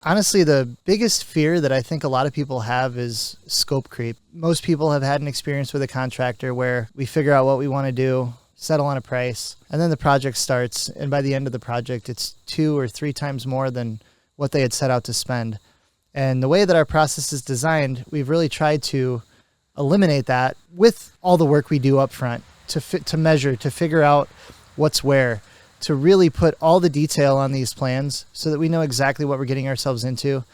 Honestly, the biggest fear that I think a lot of people have is scope creep. Most people have had an experience with a contractor where we figure out what we want to do, settle on a price, and then the project starts. And by the end of the project, it's 2 or 3 times more than what they had set out to spend. And the way that our process is designed, we've really tried to eliminate that with all the work we do up front to measure, to figure out what's where, to really put all the detail on these plans so that we know exactly what we're getting ourselves into.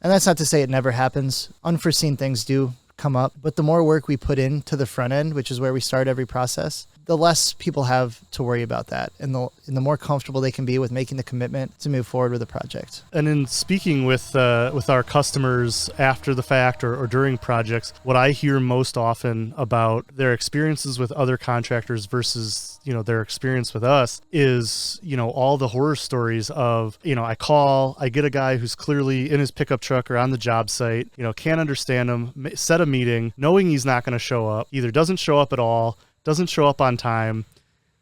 And that's not to say it never happens. Unforeseen things do come up, but the more work we put into the front end, which is where we start every process, the less people have to worry about that, and the more comfortable they can be with making the commitment to move forward with the project. And in speaking with our customers after the fact or during projects, what I hear most often about their experiences with other contractors versus their experience with us is all the horror stories of I get a guy who's clearly in his pickup truck or on the job site, can't understand him, set a meeting knowing he's not going to show up, either doesn't show up at all, doesn't show up on time,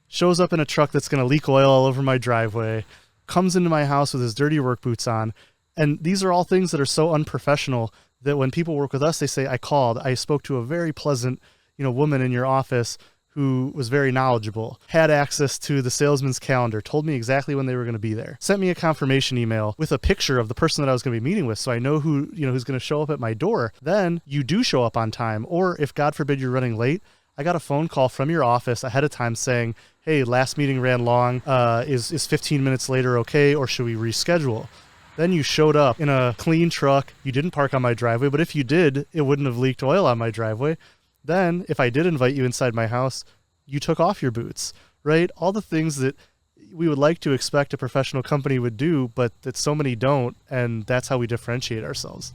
shows up in a truck that's going to leak oil all over my driveway, comes into my house with his dirty work boots on. And these are all things that are so unprofessional that when people work with us, they say, I spoke to a very pleasant, woman in your office who was very knowledgeable, had access to the salesman's calendar, told me exactly when they were going to be there, sent me a confirmation email with a picture of the person that I was going to be meeting with, so I know who's going to show up at my door. Then you do show up on time, or if God forbid you're running late, I got a phone call from your office ahead of time saying, hey, last meeting ran long. Is 15 minutes later okay, or should we reschedule? Then you showed up in a clean truck. You didn't park on my driveway, but if you did, it wouldn't have leaked oil on my driveway. Then if I did invite you inside my house, you took off your boots, right? All the things that we would like to expect a professional company would do, but that so many don't, and that's how we differentiate ourselves.